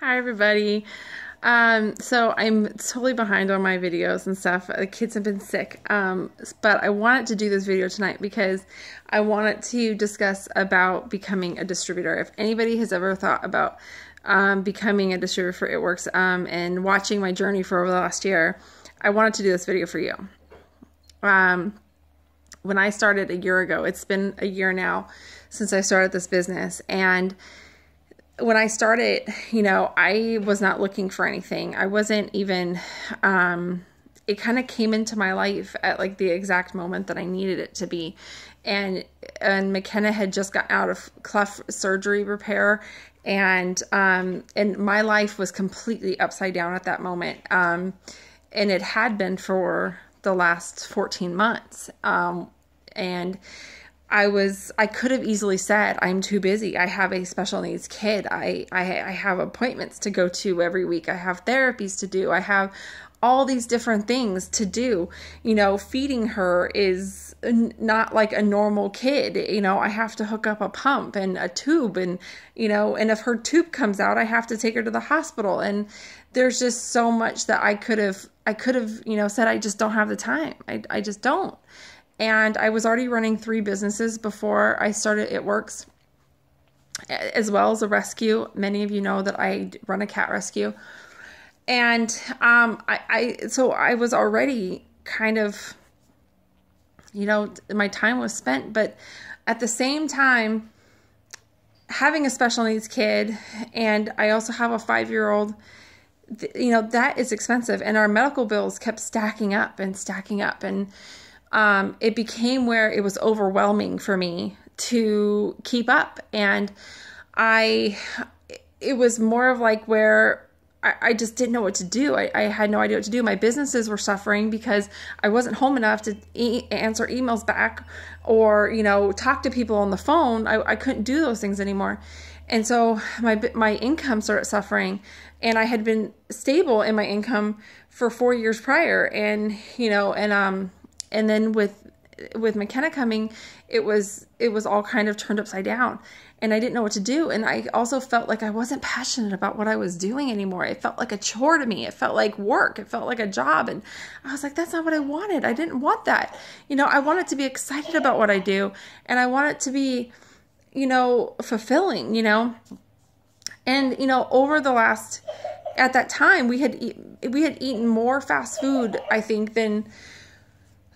Hi everybody. So I'm totally behind on my videos and stuff. The kids have been sick. But I wanted to do this video tonight because I wanted to discuss about becoming a distributor. If anybody has ever thought about becoming a distributor for It Works and watching my journey for over the last year, I wanted to do this video for you. When I started a year ago, it's been a year now since I started this business, and when I started, I was not looking for anything. I wasn't even, it kind of came into my life at like the exact moment that I needed it to be. And McKenna had just gotten out of cleft surgery repair, and my life was completely upside down at that moment. And it had been for the last 14 months. And I could have easily said, I'm too busy. I have a special needs kid. I have appointments to go to every week. I have therapies to do. I have all these different things to do. Feeding her is not like a normal kid. I have to hook up a pump and a tube, and if her tube comes out, I have to take her to the hospital. And there's just so much that I could have, said, I just don't have the time. I just don't. And I was already running 3 businesses before I started It Works, as well as a rescue. Many of you know that I run a cat rescue. And so I was already kind of, my time was spent. But at the same time, having a special needs kid, and I also have a 5-year-old, that is expensive. And our medical bills kept stacking up and stacking up. And it became where it was overwhelming for me to keep up. And it was more of like where I just didn't know what to do. I had no idea what to do. My businesses were suffering because I wasn't home enough to answer emails back or, talk to people on the phone. I couldn't do those things anymore. And so my income started suffering, and I had been stable in my income for 4 years prior. And, and then with McKenna coming, it was all kind of turned upside down, and I didn't know what to do. And I also felt like I wasn't passionate about what I was doing anymore. It felt like a chore to me. It felt like work. It felt like a job. And I was like, that's not what I wanted. I didn't want that. I wanted to be excited about what I do, and I want it to be, fulfilling, and, over the last, at that time, we had eaten more fast food, I think, than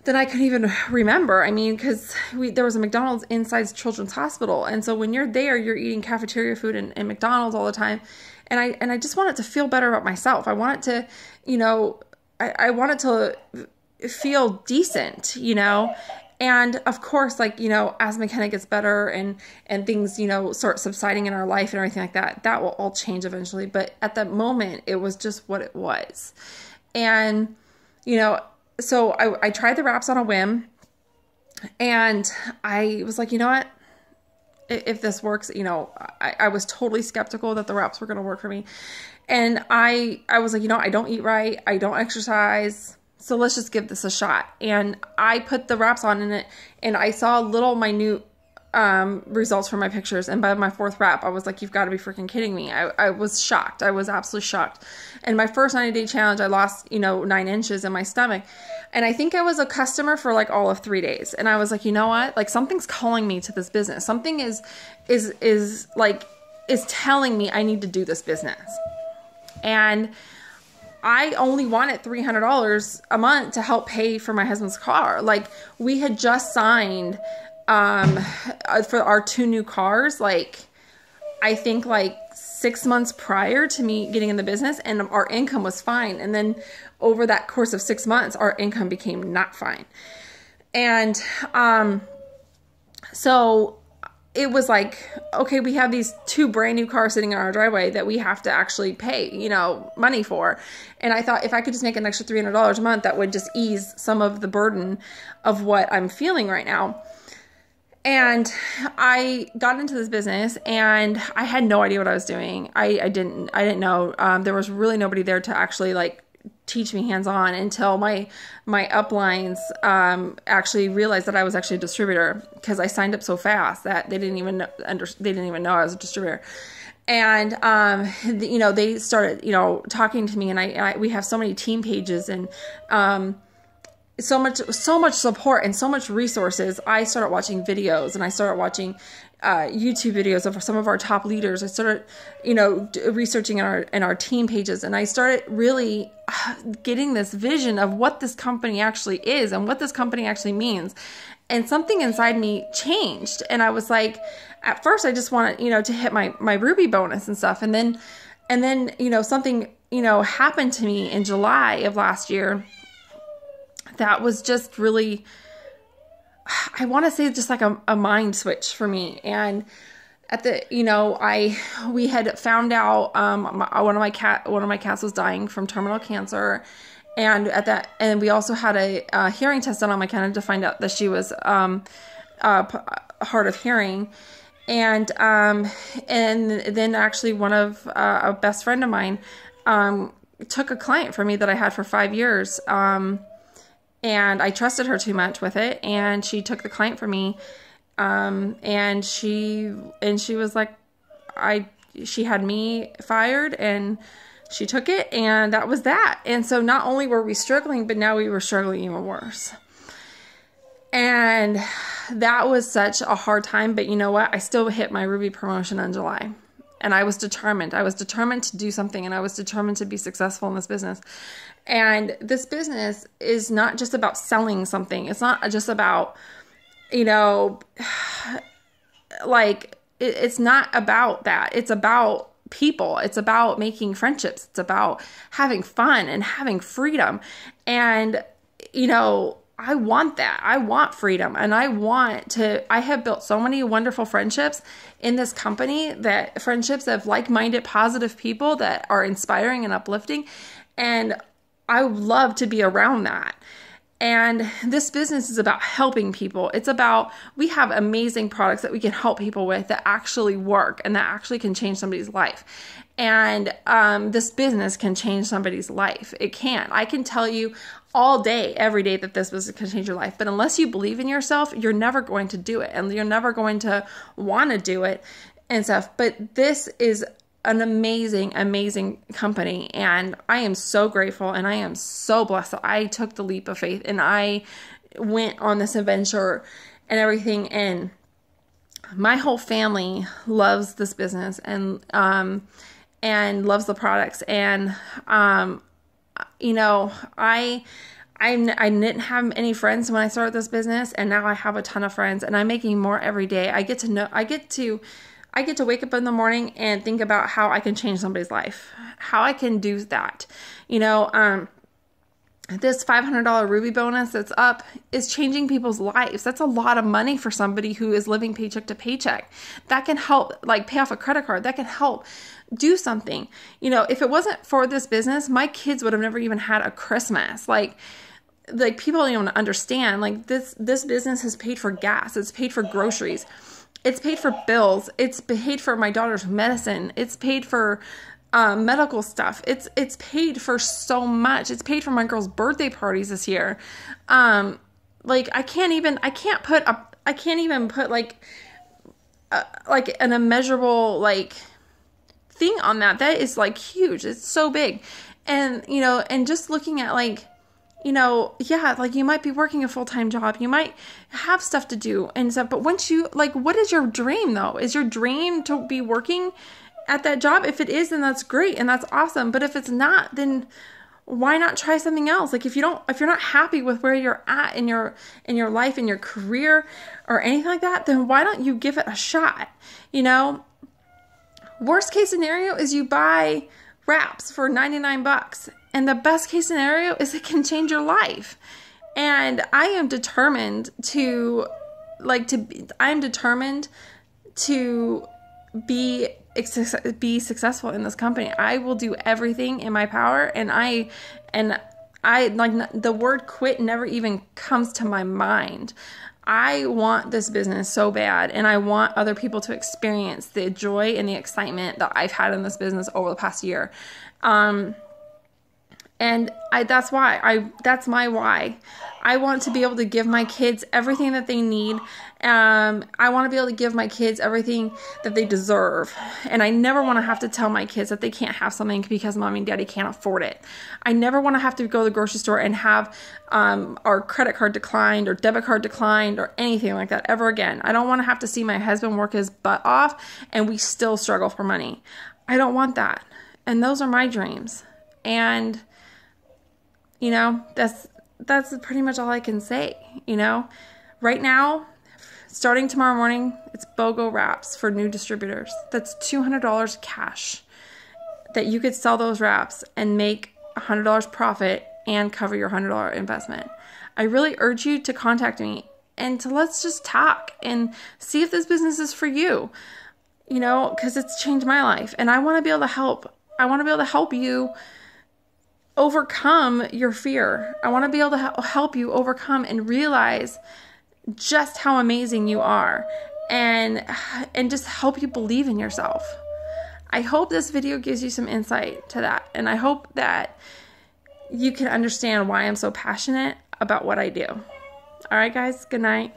I could even remember. I mean, because there was a McDonald's inside Children's Hospital. And so when you're there, you're eating cafeteria food and McDonald's all the time. And I just wanted to feel better about myself. I wanted to, I wanted to feel decent, And of course, as McKenna gets better and things, start subsiding in our life and everything like that, that will all change eventually. But at that moment, it was just what it was. And, so I tried the wraps on a whim, and I was like, you know what, if this works, I was totally skeptical that the wraps were going to work for me. And I was like, I don't eat right. I don't exercise. So let's just give this a shot. And I put the wraps on in it, and I saw little minute results from my pictures. And by my 4th wrap, I was like, you've got to be freaking kidding me. I was shocked. I was absolutely shocked. And my first 90-day challenge, I lost, 9 inches in my stomach. And I think I was a customer for like all of 3 days. And I was like, you know what? Like, something's calling me to this business. Something is telling me I need to do this business. And I only wanted $300 a month to help pay for my husband's car. Like, we had just signed for our 2 new cars, I think 6 months prior to me getting in the business, and our income was fine. And then over that course of 6 months, our income became not fine. And so it was like, okay, we have these 2 brand new cars sitting in our driveway that we have to actually pay, money for. And I thought if I could just make an extra $300 a month, that would just ease some of the burden of what I'm feeling right now. And I got into this business, and I had no idea what I was doing. I didn't know. There was really nobody there to actually teach me hands-on until my uplines actually realized that I was actually a distributor, because I signed up so fast that they didn't even know I was a distributor. And, they started, talking to me, and we have so many team pages, and, so much support and so much resources. I started watching videos, and I started watching YouTube videos of some of our top leaders. I started, researching in our team pages, and I started really getting this vision of what this company actually is and what this company actually means. And something inside me changed, and I was like, at first I just wanted, to hit my Ruby bonus and stuff, and then something happened to me in July of last year that was just really, I want to say, just like a mind switch for me. And at the, we had found out, one of my cats was dying from terminal cancer. And we also had a hearing test done on my cat to find out that she was, hard of hearing. And then actually one of, a best friend of mine, took a client for me that I had for 5 years. And I trusted her too much with it, and she took the client for me. And she was like, she had me fired, and she took it, and that was that. And so not only were we struggling, but now we were struggling even worse. And that was such a hard time, but you know what? I still hit my Ruby promotion in July. And I was determined. I was determined to do something, and I was determined to be successful in this business. And this business is not just about selling something. It's not just about, it's not about that. It's about people. It's about making friendships. It's about having fun and having freedom. And, I want that. I want freedom, and I have built so many wonderful friendships in this company, that friendships of like-minded, positive people that are inspiring and uplifting. And I love to be around that. And this business is about helping people. It's about, we have amazing products that we can help people with that actually work and that actually can change somebody's life. And this business can change somebody's life. It can. I can tell you all day, every day, that this business can change your life. But unless you believe in yourself, you're never going to do it. And you're never going to want to do it and stuff. But this is an amazing, amazing company. And I am so grateful, and I am so blessed that I took the leap of faith and I went on this adventure and everything. And my whole family loves this business and loves the products. And, I didn't have any friends when I started this business, and now I have a ton of friends, and I'm making more every day. I get to wake up in the morning and think about how I can change somebody's life, how I can do that. This $500 Ruby bonus that's up is changing people's lives. That's a lot of money for somebody who is living paycheck to paycheck. That can help, pay off a credit card. That can help do something. If it wasn't for this business, my kids would have never even had a Christmas. People don't even understand. This business has paid for gas. It's paid for groceries. It's paid for bills. It's paid for my daughter's medicine. It's paid for medical stuff. It's paid for so much. It's paid for my girl's birthday parties this year. I can't even put an immeasurable thing on that. That is huge. It's so big. And, and just looking at you might be working a full-time job. You might have stuff to do and stuff. But once you, what is your dream though? Is your dream to be working at that job? If it is, then that's great and that's awesome. But if it's not, then why not try something else? If you're not happy with where you're at in your life, in your career or anything like that, then why don't you give it a shot? Worst case scenario is you buy wraps for $99. And the best case scenario is it can change your life. And I am determined to be successful in this company. I will do everything in my power, and I the word quit never even comes to my mind. I want this business so bad, and I want other people to experience the joy and the excitement that I've had in this business over the past year. And that's my why. I want to be able to give my kids everything that they need. I want to be able to give my kids everything that they deserve. And I never want to have to tell my kids that they can't have something because mommy and daddy can't afford it. I never want to have to go to the grocery store and have our credit card declined or debit card declined or anything like that ever again. I don't want to have to see my husband work his butt off and we still struggle for money. I don't want that. And those are my dreams. And you know, that's pretty much all I can say, you know. Right now, starting tomorrow morning, it's BOGO wraps for new distributors. That's $200 cash that you could sell those wraps and make $100 profit and cover your $100 investment. I really urge you to contact me and to let's just talk and see if this business is for you, you know, because it's changed my life. And I want to be able to help. I want to be able to help you overcome your fear. I want to be able to help you overcome and realize just how amazing you are and just help you believe in yourself. I hope this video gives you some insight to that. And I hope that you can understand why I'm so passionate about what I do. All right, guys, good night.